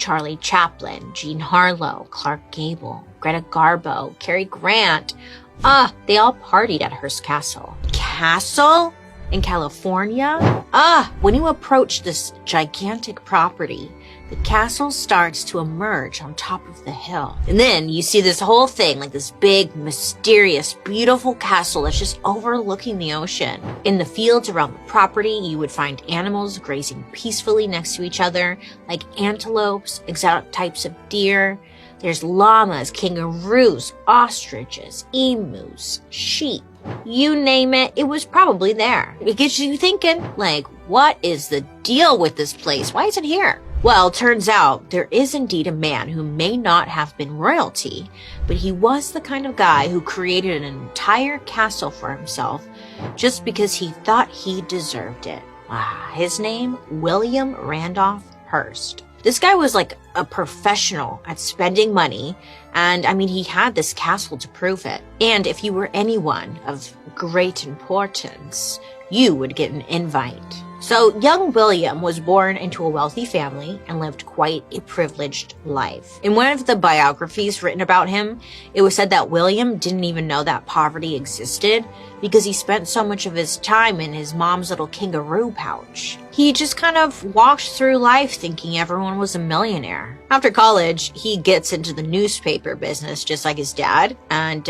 Charlie Chaplin, Jean Harlow, Clark Gable, Greta Garbo, Cary Grant. They all partied at Hearst Castle. Castle? In California? When you approach this gigantic property, the castle starts to emerge on top of the hill. And then you see this whole thing, like this big, mysterious, beautiful castle that's just overlooking the ocean. In the fields around the property, you would find animals grazing peacefully next to each other, like antelopes, exotic types of deer. There's llamas, kangaroos, ostriches, emus, sheep. You name it, it was probably there. It gets you thinking, like, what is the deal with this place? Why is it here? Well, turns out there is indeed a man who may not have been royalty, but he was the kind of guy who created an entire castle for himself just because he thought he deserved it. His name, William Randolph Hearst. This guy was like a professional at spending money, and I mean, he had this castle to prove it. And if you were anyone of great importance, you would get an invite. So young William was born into a wealthy family and lived quite a privileged life. In one of the biographies written about him, it was said that William didn't even know that poverty existed because he spent so much of his time in his mom's little kangaroo pouch. He just kind of walked through life thinking everyone was a millionaire. After college, he gets into the newspaper business just like his dad, and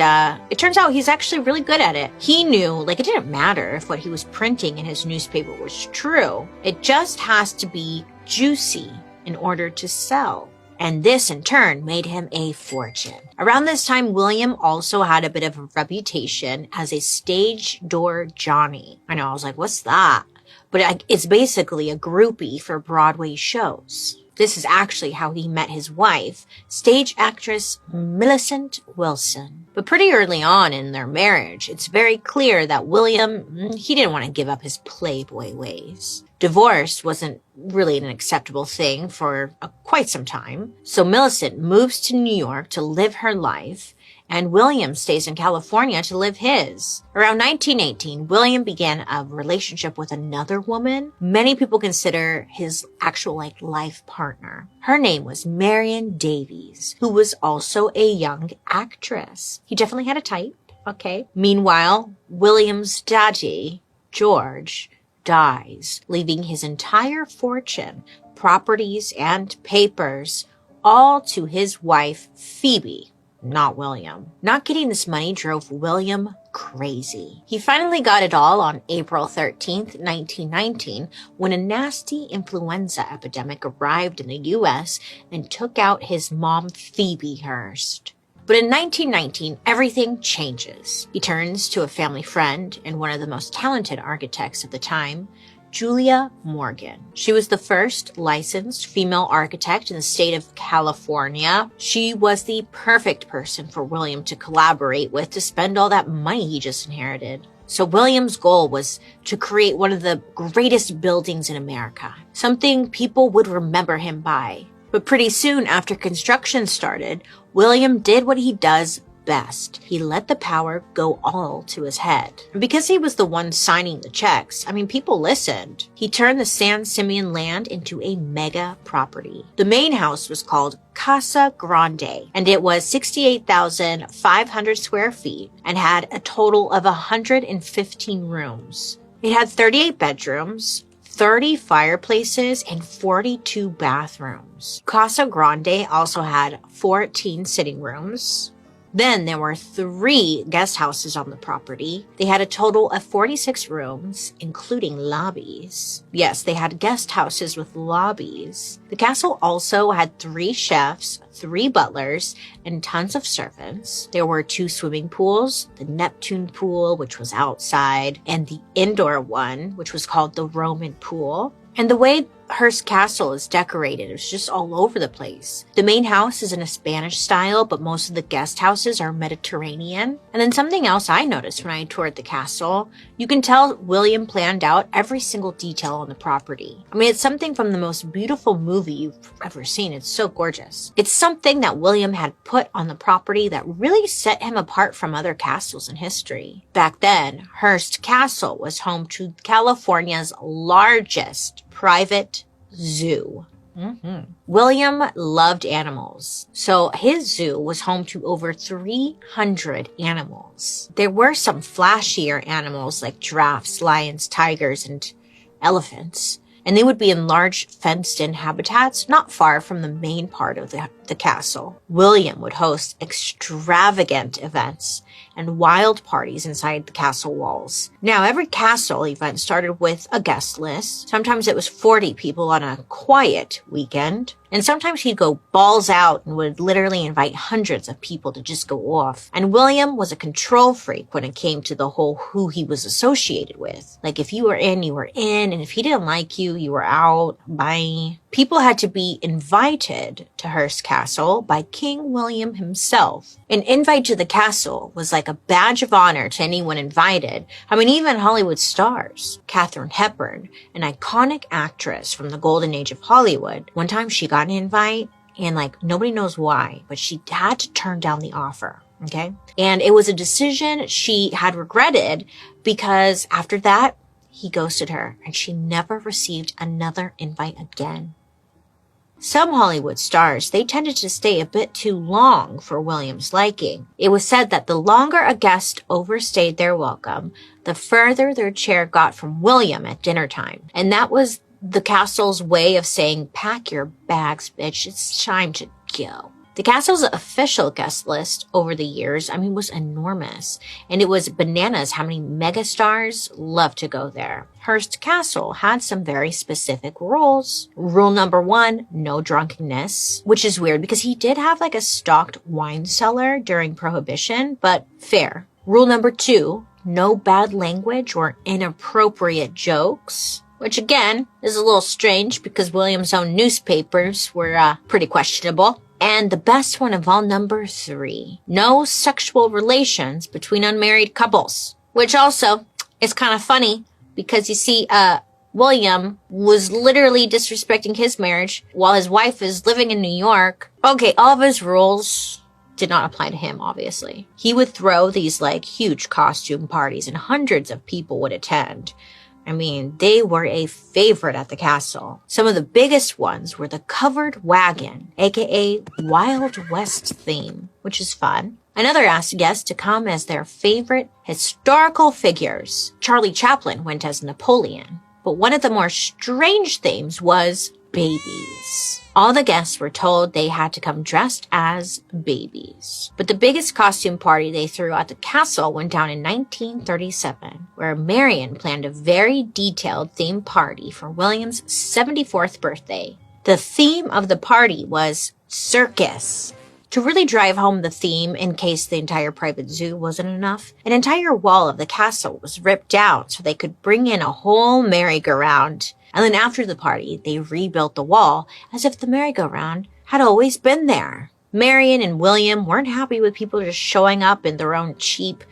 it turns out he's actually really good at it. He knew, like, it didn't matter if what he was printing in his newspaper was true. It just has to be juicy in order to sell. And this, in turn, made him a fortune. Around this time, William also had a bit of a reputation as a stage door Johnny. I know, I was like, what's that? But it's basically a groupie for Broadway shows. This is actually how he met his wife, stage actress Millicent Wilson. But pretty early on in their marriage, it's very clear that William, he didn't want to give up his playboy ways. Divorce wasn't really an acceptable thing for quite some time. So Millicent moves to New York to live her life, and William stays in California to live his. Around 1918, William began a relationship with another woman many people consider his actual life partner. Her name was Marion Davies, who was also a young actress. He definitely had a type, okay? Meanwhile, William's daddy, George, dies, leaving his entire fortune, properties, and papers all to his wife, Phoebe. Not William. Not getting this money drove William crazy. He finally got it all on April 13th, 1919, when a nasty influenza epidemic arrived in the U.S. and took out his mom, Phoebe Hearst. But in 1919, everything changes. He turns to a family friend and one of the most talented architects of the time, Julia Morgan. She was the first licensed female architect in the state of California. She was the perfect person for William to collaborate with to spend all that money he just inherited. So William's goal was to create one of the greatest buildings in America, something people would remember him by. But pretty soon after construction started, William did what he does best. He let the power go all to his head. And because he was the one signing the checks, I mean, people listened. He turned the San Simeon land into a mega property. The main house was called Casa Grande, and it was 68,500 square feet and had a total of 115 rooms. It had 38 bedrooms, 30 fireplaces, and 42 bathrooms. Casa Grande also had 14 sitting rooms. Then there were 3 guest houses on the property. They had a total of 46 rooms, including lobbies. Yes, they had guest houses with lobbies. The castle also had 3 chefs, 3 butlers, and tons of servants. There were 2 swimming pools, the Neptune pool, which was outside, and the indoor one, which was called the Roman pool. And the way Hearst Castle is decorated, it's just all over the place. The main house is in a Spanish style, but most of the guest houses are Mediterranean. And then something else I noticed when I toured the castle, you can tell William planned out every single detail on the property. I mean, it's something from the most beautiful movie you've ever seen. It's so gorgeous. It's something that William had put on the property that really set him apart from other castles in history. Back then, Hearst Castle was home to California's largest private zoo. William loved animals, so his zoo was home to over 300 animals. There were some flashier animals like giraffes, lions, tigers, and elephants, and they would be in large fenced-in habitats not far from the main part of the castle. William would host extravagant events and wild parties inside the castle walls. Now, every castle event started with a guest list. Sometimes it was 40 people on a quiet weekend. And sometimes he'd go balls out and would literally invite hundreds of people to just go off. And William was a control freak when it came to the whole who he was associated with. Like, if you were in, you were in. And if he didn't like you, you were out. Bye. People had to be invited to Hearst Castle by King William himself. An invite to the castle was like a badge of honor to anyone invited. I mean, even Hollywood stars. Katharine Hepburn, an iconic actress from the golden age of Hollywood. One time she got an invite and nobody knows why, but she had to turn down the offer. Okay. And it was a decision she had regretted because after that, he ghosted her and she never received another invite again. Some Hollywood stars, they tended to stay a bit too long for William's liking. It was said that the longer a guest overstayed their welcome, the further their chair got from William at dinner time. And that was the castle's way of saying, pack your bags, bitch, it's time to go. The castle's official guest list over the years, was enormous. And it was bananas how many megastars loved to go there. Hearst Castle had some very specific rules. Rule number 1, no drunkenness, which is weird because he did have a stocked wine cellar during Prohibition, but fair. Rule number 2, no bad language or inappropriate jokes. Which again is a little strange because William's own newspapers were pretty questionable. And the best one of all, number 3, no sexual relations between unmarried couples. Which also is kind of funny because you see, William was literally disrespecting his marriage while his wife is living in New York. Okay, all of his rules did not apply to him, obviously. He would throw these huge costume parties and hundreds of people would attend. They were a favorite at the castle. Some of the biggest ones were the covered wagon, aka Wild West theme, which is fun. Another asked guests to come as their favorite historical figures. Charlie Chaplin went as Napoleon, but one of the more strange themes was babies. All the guests were told they had to come dressed as babies. But the biggest costume party they threw at the castle went down in 1937, where Marion planned a very detailed themed party for William's 74th birthday. The theme of the party was circus. To really drive home the theme in case the entire private zoo wasn't enough, an entire wall of the castle was ripped out so they could bring in a whole merry-go-round. And then after the party, they rebuilt the wall as if the merry-go-round had always been there. Marion and William weren't happy with people just showing up in their own cheap,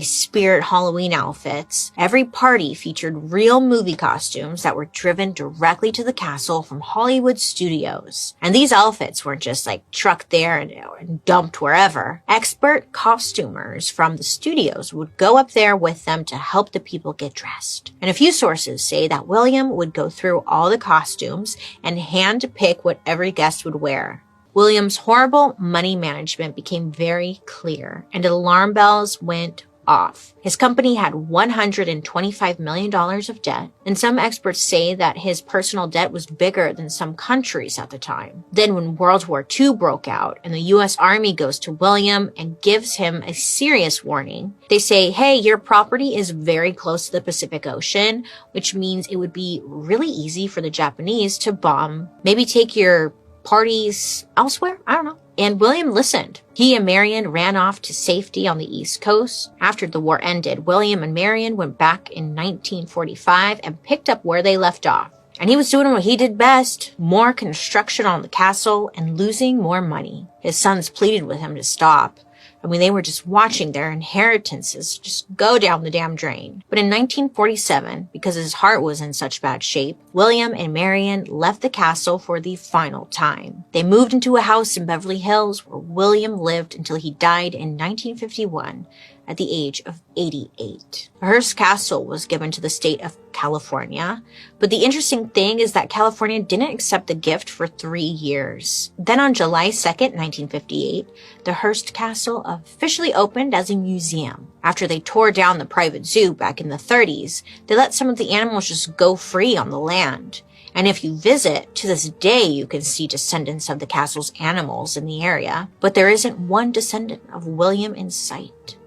spirit Halloween outfits. Every party featured real movie costumes that were driven directly to the castle from Hollywood studios. And these outfits weren't just trucked there and dumped wherever. Expert costumers from the studios would go up there with them to help the people get dressed. And a few sources say that William would go through all the costumes and hand pick what every guest would wear. William's horrible money management became very clear, and alarm bells went off. His company had $125 million of debt, and some experts say that his personal debt was bigger than some countries at the time. Then when World War II broke out and the U.S. Army goes to William and gives him a serious warning, they say, hey, your property is very close to the Pacific Ocean, which means it would be really easy for the Japanese to bomb, maybe take your parties elsewhere? I don't know. And William listened. He and Marion ran off to safety on the East Coast. After the war ended, William and Marion went back in 1945 and picked up where they left off. And he was doing what he did best, more construction on the castle and losing more money. His sons pleaded with him to stop. They were just watching their inheritances just go down the damn drain. But in 1947, because his heart was in such bad shape, William and Marion left the castle for the final time. They moved into a house in Beverly Hills where William lived until he died in 1951 at the age of 88. Hearst Castle was given to the state of California, but the interesting thing is that California didn't accept the gift for 3 years. Then on July 2nd, 1958, the Hearst Castle officially opened as a museum. After they tore down the private zoo back in the 30s, they let some of the animals just go free on the land. And if you visit, to this day you can see descendants of the castle's animals in the area, but there isn't one descendant of William in sight.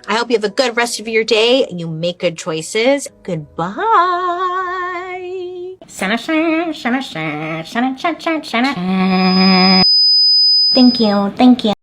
I hope you have a good rest of your day and you make good choices. Goodbye. Thank you.